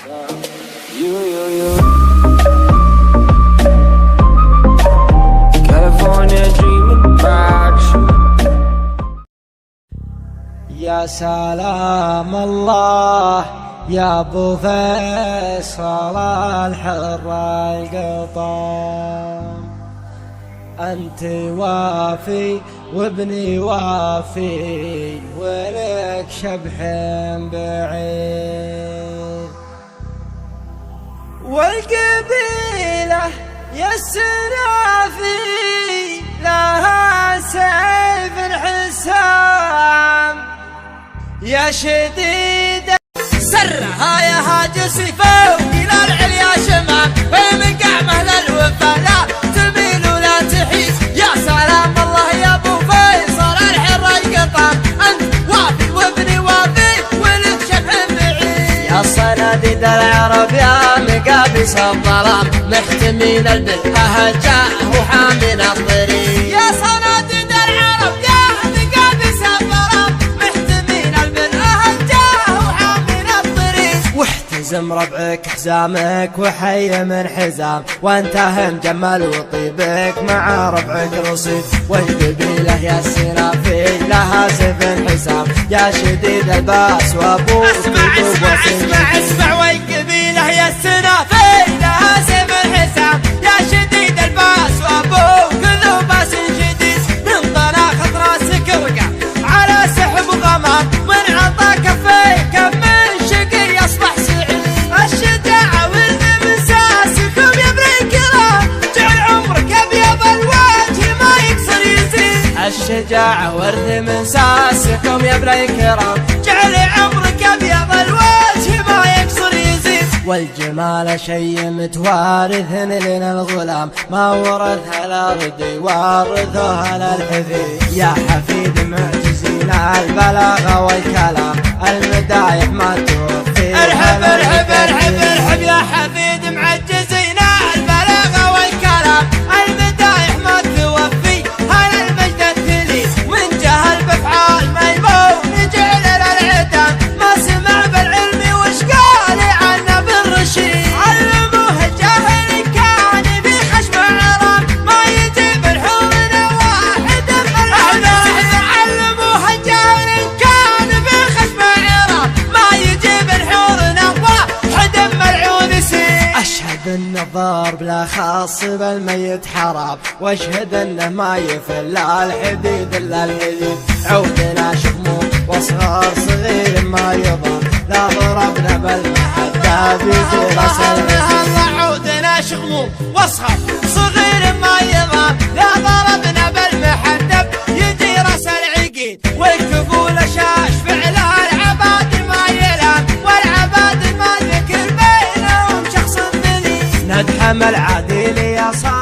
يا سلام الله يا ابو فيصل الحر القطام، انت وافي وابني وافي ولك شبح بعيد، والقبيله يا السنافي لها سيف حسام، يا شديد سرها يا هاجس فوق الى العليا شمال، من قعمه للوفا لا تميل ولا تحيد. يا سلام الله يا ابو فيصل الحر القطام، انت وافي وابني وافي ولك شبح بعيد. يا صناديد العرب يا مقابس الظلام، محتمين البل اهجاه وحامين الطريق. يا صناديد العرب يا مقابس الظلام، محتمين البل اهجاه وحامين الطريق. واحتزم ربعك حزامك وحي من حزام، وانت مجمل وطيبك مع ربعك رصيد. والقبيله يا السنافي لها سيف حسام، يا شديد الباس وابوك اسمع والقبيله يا السنافي لها سيف حسام، يا شديد الباس وابوك ذو باس شديد. من طلاق راسك وقع على سحب غمام، من عطى كفيك من شقي يصبح سعيد. الشجاعه والمساسكم يا ابن الكرام، جعل عمرك ابيض الوجه ما يكسر يزيد. الشجاعه ورث من ساسكم يا ابن الكرام، جعل عمرك ابيض الوجه ما يكسر يزيد. والجمال شيء متوارث لنا الغلام، ما ورثها الارض وارثها للحفيد. يا حفيد معجزين البلاغه والكلام، المدايح ما توفي. ارحب ارحب ارحب ارحب يا حفيد معجزين البلاغه والكلام، المدايح ما توفي. هلا المجد التلي من جهل بافعال ميمون جعل للعدام، ما سمع بالعلم وش قال عنه بالرشيد. علموه الجاهل كان في خشم عرام، ما يجيب الحور واحد علموه الجاهل كان في خشم عرام، ما يجيب الحور واحد ملعون سيد. اشهد ان الضرب لا خاص بالميت حرام، واشهد انه ما يفل الحديد الا الحديد. عودنا شموم واصغار صغير ما يضام، لا ضربنا بالمحدة بيجي راس العقيد. عودنا شموم واصغر صغير ما يضام، لا ضربنا بالمحدة يجي راس العقيد. والكفول شاش فعل العباد ما يلام، والعباد ما ذكر بينهم شخص ذليل. ندحم العديل يا صاحبي